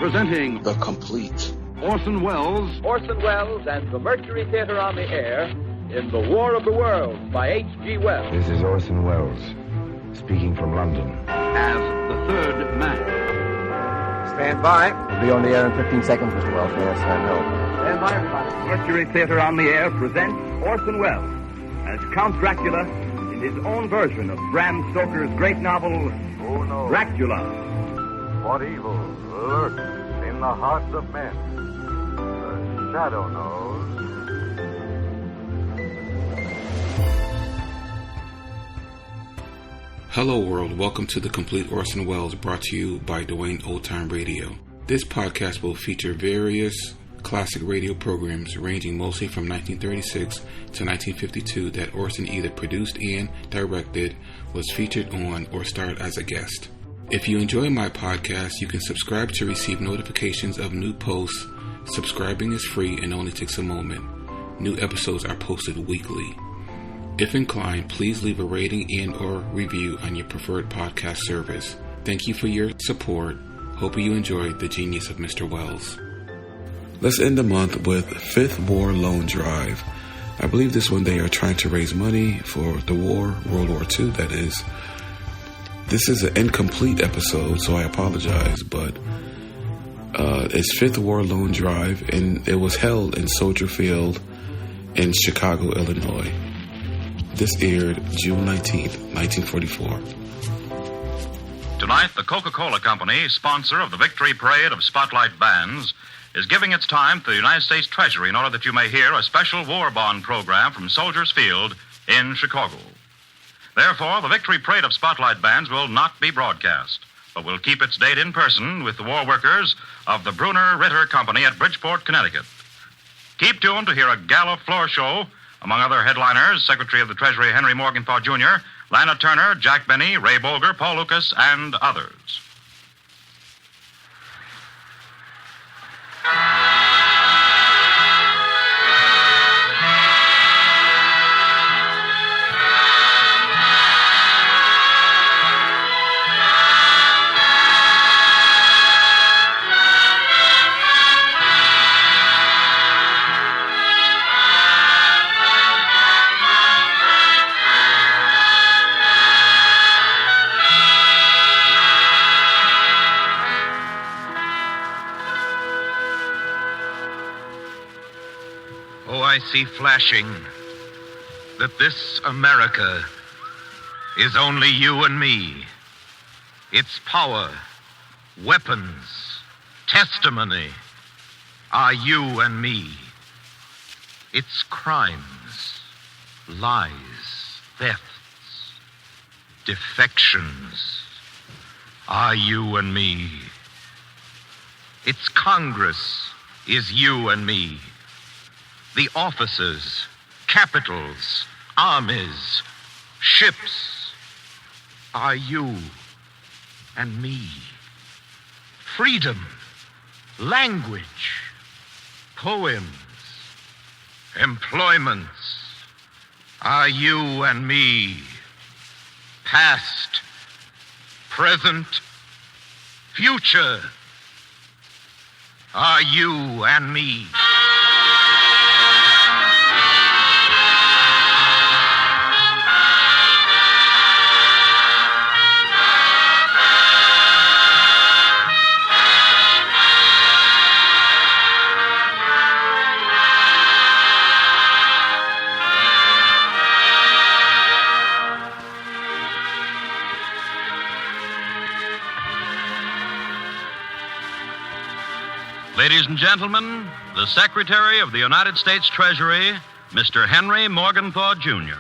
Presenting The Complete Orson Welles and the Mercury Theater on the Air in The War of the Worlds by H.G. Wells. This is Orson Welles, speaking from London. as the third man. Stand by. We'll be on the air in 15 seconds, Mr. Wells. Yes, I know. Stand by, everybody. Mercury Theater on the Air presents Orson Welles as Count Dracula in his own version of Bram Stoker's great novel, Who knows Dracula. what evil lurks in the hearts of men? The shadow knows. Hello world, welcome to The Complete Orson Welles, brought to you by Dwayne Old Time Radio. This podcast will feature various classic radio programs ranging mostly from 1936 to 1952 that Orson either produced and directed, was featured on, or starred as a guest. If you enjoy my podcast, you can subscribe to receive notifications of new posts. Subscribing is free and only takes a moment. New episodes are posted weekly. If inclined, please leave a rating and or review on your preferred podcast service. Thank you for your support. Hope you enjoyed the genius of Mr. Welles. Let's end the month with Fifth War Loan Drive. I believe this one they are trying to raise money for the war, World War II, that is. This is an incomplete episode, so I apologize, but it's Fifth War Loan Drive, and it was held in Soldier Field in Chicago, Illinois. This aired June 19th, 1944. Tonight, the Coca-Cola Company, sponsor of the Victory Parade of Spotlight Bands, is giving its time to the United States Treasury in order that you may hear a special war bond program from Soldiers Field in Chicago. Therefore, the Victory Parade of Spotlight Bands will not be broadcast, but will keep its date in person with the war workers of the Bruner Ritter Company at Bridgeport, Connecticut. Keep tuned to hear a gala floor show. Among other headliners, Secretary of the Treasury Henry Morgenthau Jr., Lana Turner, Jack Benny, Ray Bolger, Paul Lucas, and others. I see flashing that this America is only you and me. Its power, weapons, testimony are you and me. Its crimes, lies, thefts, defections are you and me. Its Congress is you and me. The officers, capitals, armies, ships are you and me. Freedom, language, poems, employments are you and me. Past, present, future are you and me. Ladies and gentlemen, the Secretary of the United States Treasury, Mr. Henry Morgenthau Jr.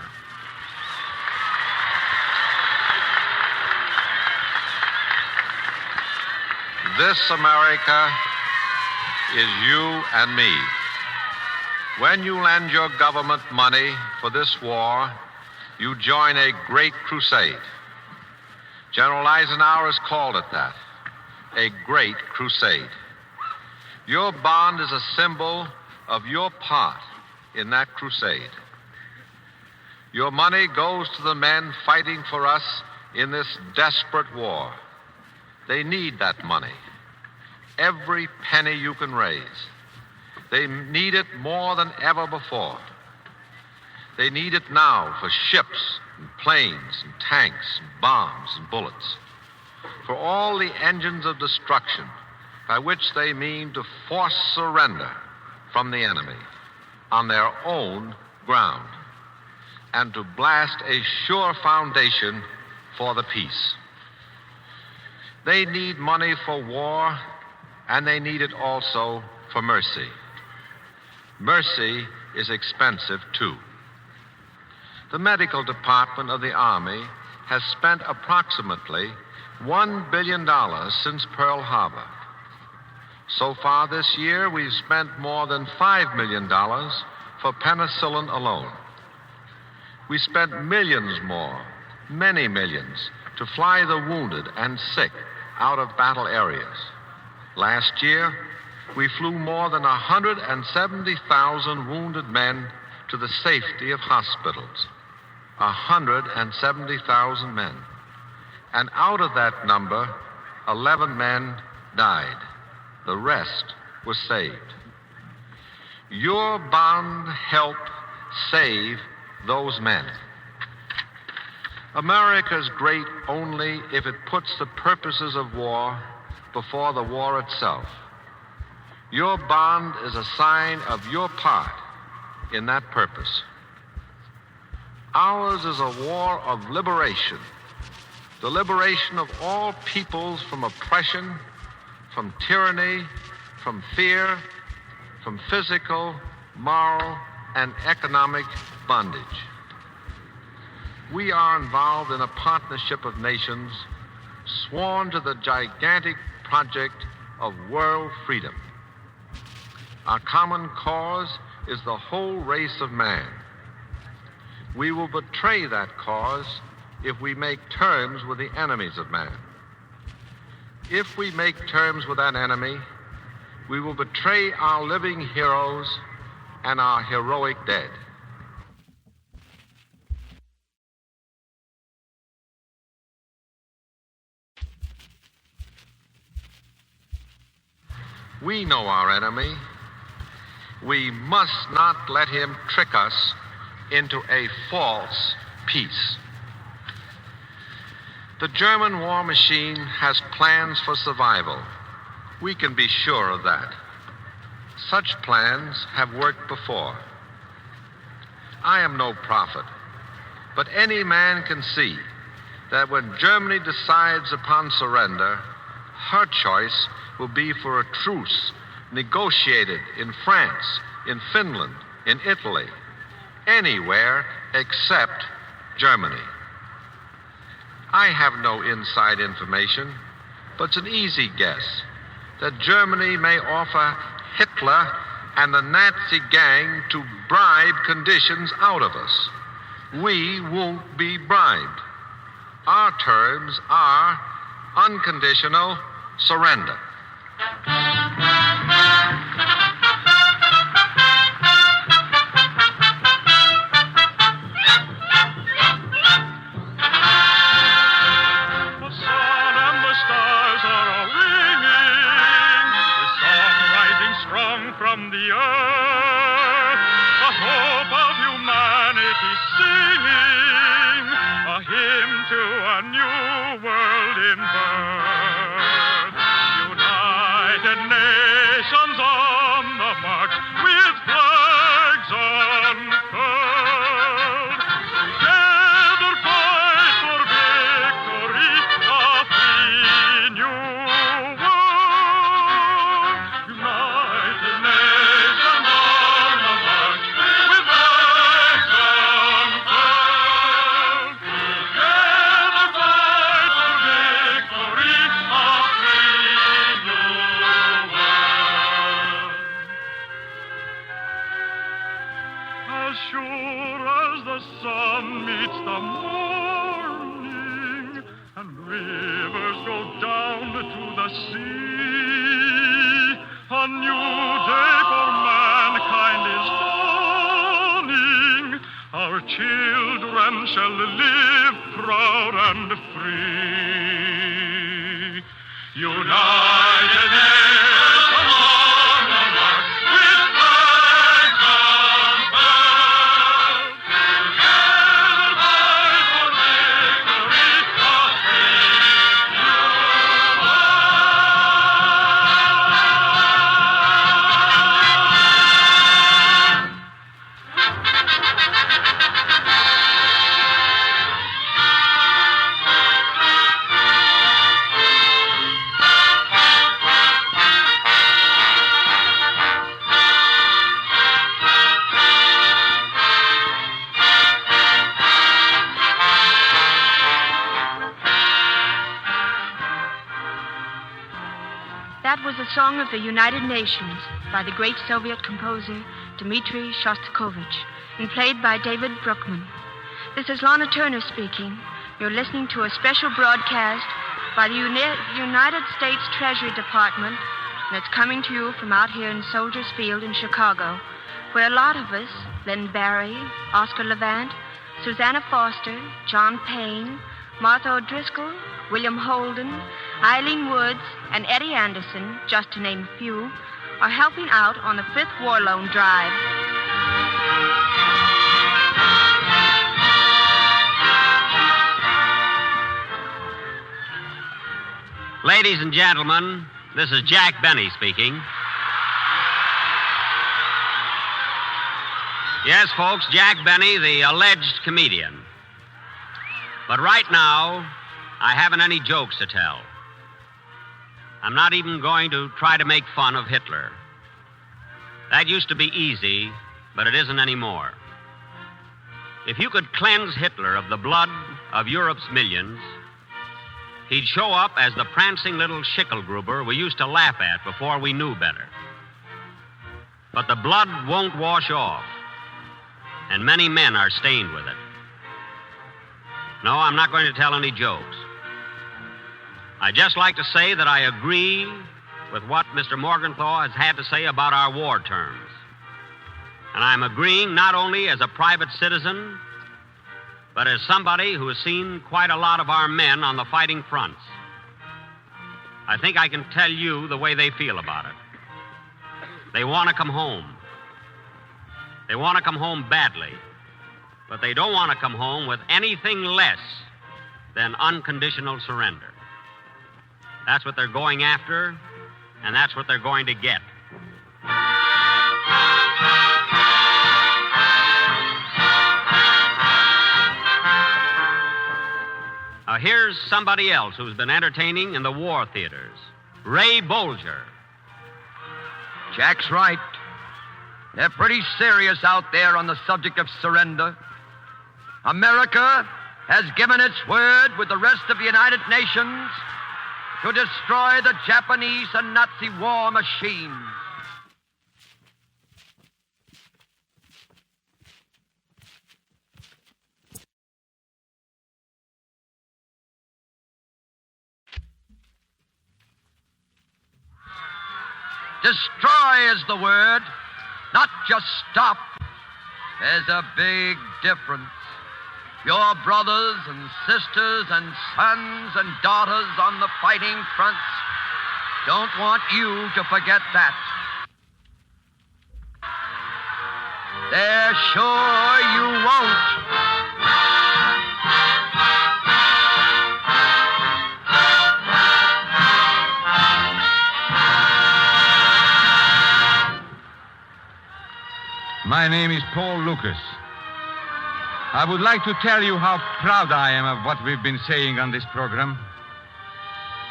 This America is you and me. When you lend your government money for this war, you join a great crusade. General Eisenhower has called it that, a great crusade. Your bond is a symbol of your part in that crusade. Your money goes to the men fighting for us in this desperate war. They need that money. every penny you can raise. They need it more than ever before. They need it now for ships and planes and tanks and bombs and bullets, for all the engines of destruction by which they mean to force surrender from the enemy on their own ground and to blast a sure foundation for the peace. They need money for war, and they need it also for mercy. Mercy is expensive, too. The medical department of the Army has spent approximately $1 billion since Pearl Harbor. So far this year, we've spent more than $5 million for penicillin alone. We spent millions more, many millions, to fly the wounded and sick out of battle areas. Last year, we flew more than 170,000 wounded men to the safety of hospitals. 170,000 men. And out of that number, 11 men died. The rest was saved. Your bond helped save those men. America's great only if it puts the purposes of war before the war itself. Your bond is a sign of your part in that purpose. Ours is a war of liberation, the liberation of all peoples from oppression, from tyranny, from fear, from physical, moral, and economic bondage. We are involved in a partnership of nations sworn to the gigantic project of world freedom. Our common cause is the whole race of man. We will betray that cause if we make terms with the enemies of man. If we make terms with that enemy, we will betray our living heroes and our heroic dead. We know our enemy. We must not let him trick us into a false peace. The German war machine has plans for survival. We can be sure of that. Such plans have worked before. I am no prophet, but any man can see that when Germany decides upon surrender, her choice will be for a truce negotiated in France, in Finland, in Italy, anywhere except Germany. I have no inside information, but it's an easy guess that Germany may offer Hitler and the Nazi gang to bribe conditions out of us. We won't be bribed. Our terms are unconditional surrender. From the earth, the hope of humanity singing, a hymn to a new world in birth. United nations on the march with flags unfurled. Together fight for victory, a free new world. United nations on the march with flags unfurled. Together fight for victory, a free new world. As sure as the sun meets the morning and rivers go down to the sea, a new day for mankind is dawning. Our children shall live proud and free. United Nations. That was a song of the United Nations by the great Soviet composer Dmitri Shostakovich and played by David Bruckman. This is Lana Turner speaking. You're listening to a special broadcast by the United States Treasury Department, and it's coming to you from out here in Soldiers Field in Chicago, where a lot of us, Len Barry, Oscar Levant, Susanna Foster, John Payne, Martha O'Driscoll, William Holden, Eileen Woods, and Eddie Anderson, just to name a few, are helping out on the 5th War Loan Drive. Ladies and gentlemen, this is Jack Benny speaking. Yes, folks, Jack Benny, the alleged comedian. But right now, I haven't any jokes to tell. I'm not even going to try to make fun of Hitler. That used to be easy, but it isn't anymore. If you could cleanse Hitler of the blood of Europe's millions, he'd show up as the prancing little Schicklgruber we used to laugh at before we knew better. But the blood won't wash off, and many men are stained with it. No, I'm not going to tell any jokes. I'd just like to say that I agree with what Mr. Morgenthau has had to say about our war terms. And I'm agreeing not only as a private citizen, but as somebody who has seen quite a lot of our men on the fighting fronts. I think I can tell you the way they feel about it. They want to come home. They want to come home badly, but they don't want to come home with anything less than unconditional surrender. That's what they're going after, and that's what they're going to get. Here's somebody else who's been entertaining in the war theaters. Ray Bolger. Jack's right. They're pretty serious out there on the subject of surrender. America has given its word with the rest of the United Nations to destroy the Japanese and Nazi war machines. Destroy is the word, not just stop. There's a big difference. Your brothers and sisters and sons and daughters on the fighting fronts don't want you to forget that. They're sure you won't. My name is Paul Lucas. I would like to tell you how proud I am of what we've been saying on this program.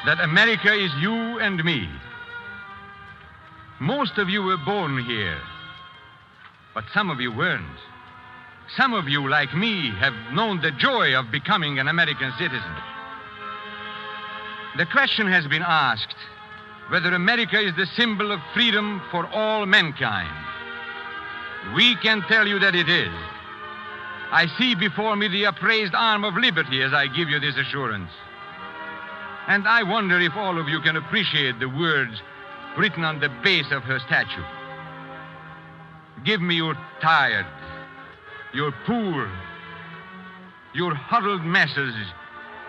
That America is you and me. Most of you were born here, but some of you weren't. Some of you, like me, have known the joy of becoming an American citizen. The question has been asked whether America is the symbol of freedom for all mankind. We can tell you that it is. I see before me the upraised arm of liberty as I give you this assurance. And I wonder if all of you can appreciate the words written on the base of her statue. Give me your tired, your poor, your huddled masses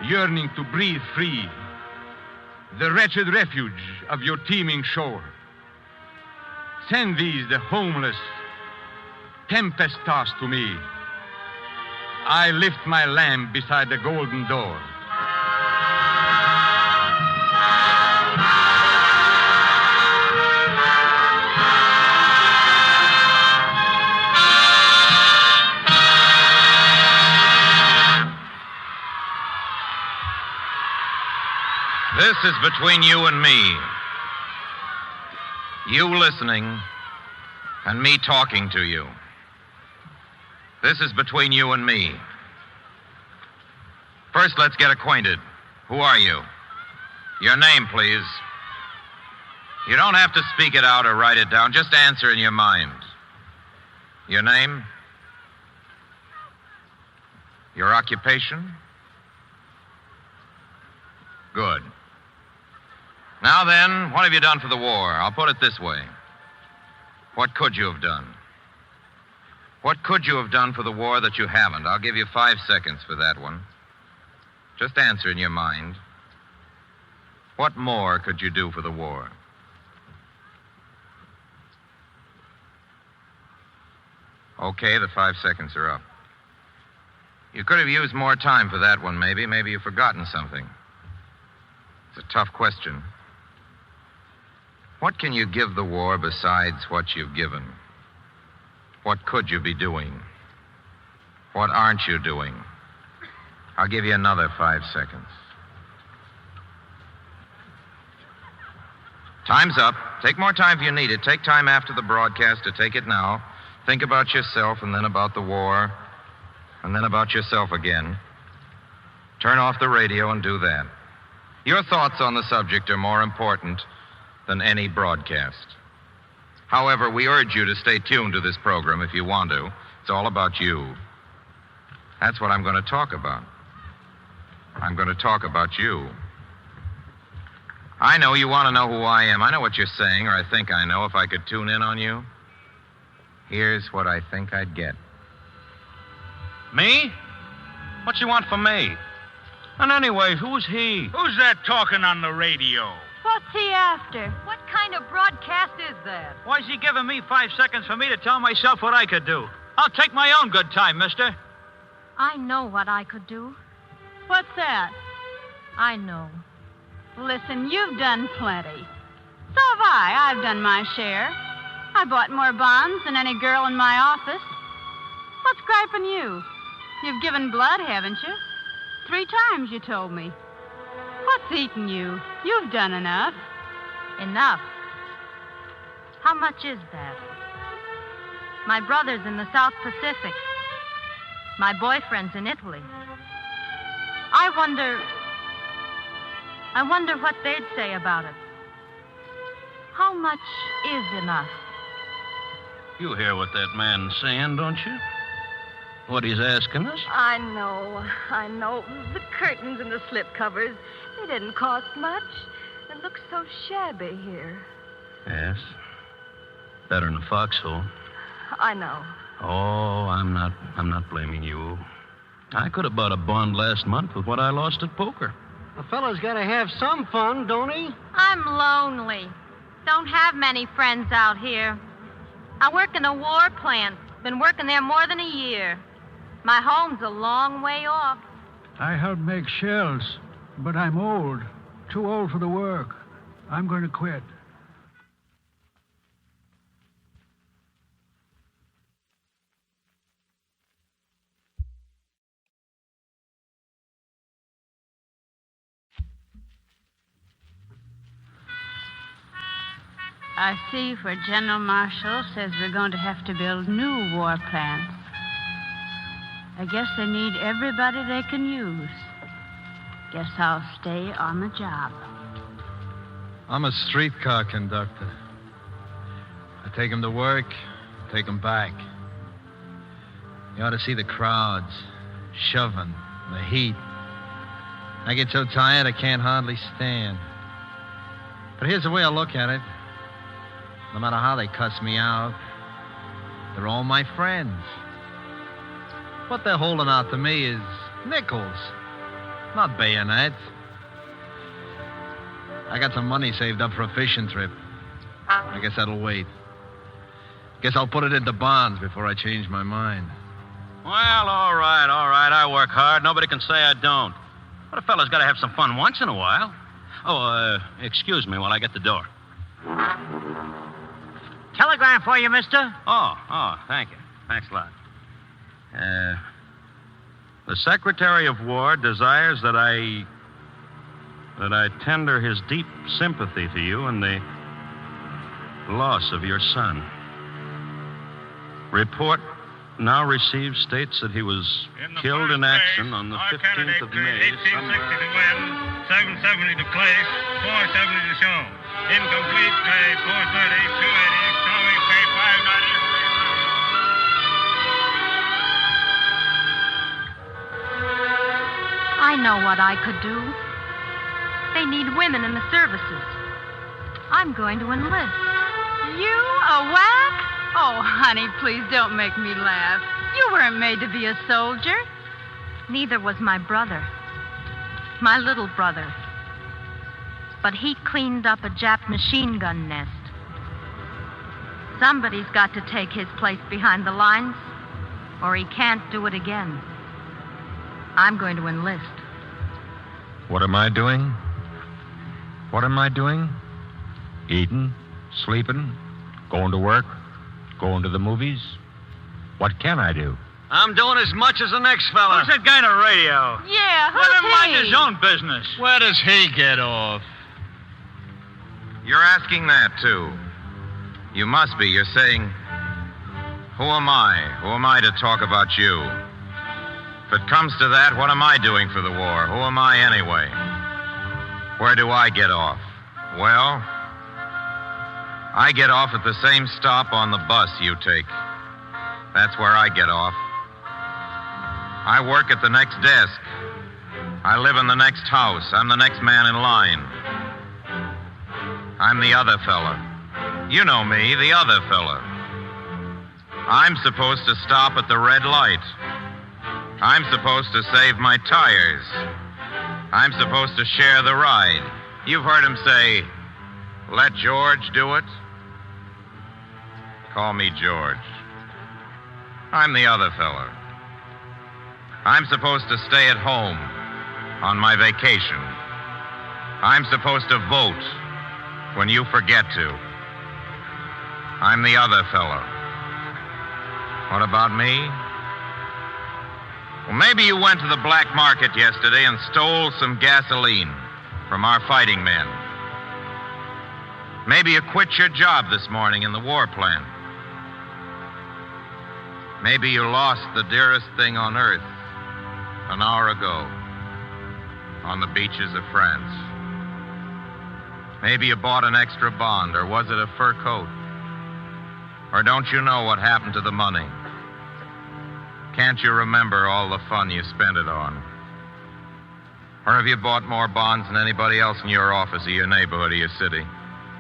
yearning to breathe free, the wretched refuge of your teeming shore. Send these, the homeless, tempest-tossed to me. I lift my lamp beside the golden door. This is between you and me. You listening and me talking to you. This is between you and me. First, let's get acquainted. Who are you? Your name, please. You don't have to speak it out or write it down. Just answer in your mind. Your name? Your occupation? Good. Now then, what have you done for the war? I'll put it this way. What could you have done? What could you have done for the war that you haven't? I'll give you 5 seconds for that one. Just answer in your mind. What more could you do for the war? Okay, the 5 seconds are up. You could have used more time for that one, maybe. Maybe you've forgotten something. It's a tough question. What can you give the war besides what you've given? What could you be doing? What aren't you doing? I'll give you another 5 seconds. Time's up. Take more time if you need it. Take time after the broadcast to take it now. Think about yourself and then about the war and then about yourself again. Turn off the radio and do that. Your thoughts on the subject are more important than any broadcast. However, we urge you to stay tuned to this program if you want to. It's all about you. That's what I'm going to talk about. I'm going to talk about you. I know you want to know who I am. I know what you're saying, or I think I know. If I could tune in on you, here's what I think I'd get. Me? What you want from me? And anyway, who's he? Who's that talking on the radio? What's he after? What kind of broadcast is that? Why's he giving me 5 seconds for me to tell myself what I could do? I'll take my own good time, mister. I know what I could do. What's that? I know. Listen, you've done plenty. So have I. I've done my share. I bought more bonds than any girl in my office. What's griping you? You've given blood, haven't you? 3 times, you told me. What's eating you? You've done enough. Enough? How much is that? My brother's in the South Pacific. My boyfriend's in Italy. I wonder what they'd say about it. How much is enough? You hear what that man's saying, don't you? What he's asking us? I know. The curtains and the slipcovers, they didn't cost much. It looks so shabby here. Yes. Better than a foxhole. I know. Oh, I'm not blaming you. I could have bought a bond last month with what I lost at poker. A fellow's got to have some fun, don't he? I'm lonely. Don't have many friends out here. I work in a war plant. Been working there more than a year. My home's a long way off. I help make shells, but I'm old. Too old for the work. I'm going to quit. I see where General Marshall says we're going to have to build new war plants. I guess they need everybody they can use. Guess I'll stay on the job. I'm a streetcar conductor. I take 'em to work, take 'em back. You ought to see the crowds, shoving, the heat. I get so tired I can't hardly stand. But here's the way I look at it. No matter how they cuss me out, they're all my friends. What they're holding out to me is nickels, not bayonets. I got some money saved up for a fishing trip. I guess that'll wait. Guess I'll put it into bonds before I change my mind. Well, all right. I work hard. Nobody can say I don't. But a fellow's got to have some fun once in a while. Oh, excuse me while I get the door. Telegram for you, mister. Oh, thank you. Thanks a lot. The Secretary of War desires that I tender his deep sympathy to you in the loss of your son. Report now received states that he was killed in action on the 15th of May. 1860 to win, 770 to place, 470 to show. Incomplete, pay 430, 280, showing pay 590. I know what I could do. They need women in the services. I'm going to enlist. You, a whack? Oh, honey, please don't make me laugh. You weren't made to be a soldier. Neither was my brother. My little brother. But he cleaned up a Jap machine gun nest. Somebody's got to take his place behind the lines, or he can't do it again. I'm going to enlist. What am I doing? What am I doing? Eating, sleeping, going to work, going to the movies. What can I do? I'm doing as much as the next fella. Who's that guy on the radio? Yeah, Let him who's mind he? his own business. Where does he get off? You're asking that, too. You must be. You're saying, who am I? Who am I to talk about you? If it comes to that, what am I doing for the war? Who am I anyway? Where do I get off? Well, I get off at the same stop on the bus you take. That's where I get off. I work at the next desk. I live in the next house. I'm the next man in line. I'm the other fella. You know me, the other fella. I'm supposed to stop at the red light. I'm supposed to save my tires. I'm supposed to share the ride. You've heard him say, let George do it. Call me George. I'm the other fella. I'm supposed to stay at home on my vacation. I'm supposed to vote when you forget to. I'm the other fella. What about me? Well, maybe you went to the black market yesterday and stole some gasoline from our fighting men. Maybe you quit your job this morning in the war plant. Maybe you lost the dearest thing on earth an hour ago on the beaches of France. Maybe you bought an extra bond, or was it a fur coat? Or don't you know what happened to the money? Can't you remember all the fun you spent it on? Or have you bought more bonds than anybody else in your office or your neighborhood or your city?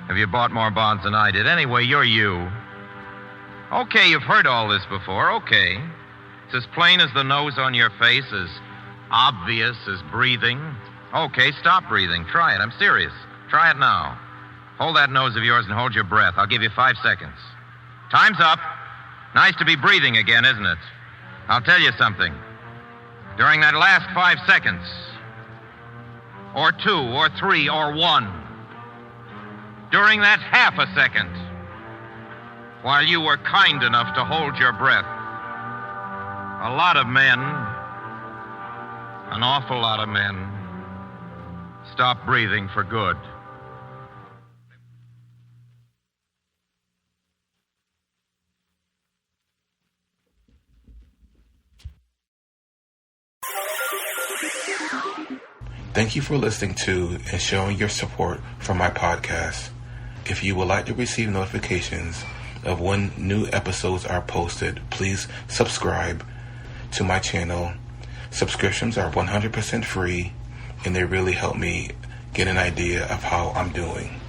Have you bought more bonds than I did? Anyway, you're you. Okay, you've heard all this before. Okay. It's as plain as the nose on your face, as obvious as breathing. Okay, stop breathing. Try it. I'm serious. Try it now. Hold that nose of yours and hold your breath. I'll give you 5 seconds. Time's up. Nice to be breathing again, isn't it? I'll tell you something. During that last 5 seconds, or 2, or 3, or 1, during that half a second, while you were kind enough to hold your breath, a lot of men, an awful lot of men, stopped breathing for good. Thank you for listening to and showing your support for my podcast. If you would like to receive notifications of when new episodes are posted, please subscribe to my channel. Subscriptions are 100% free, and they really help me get an idea of how I'm doing.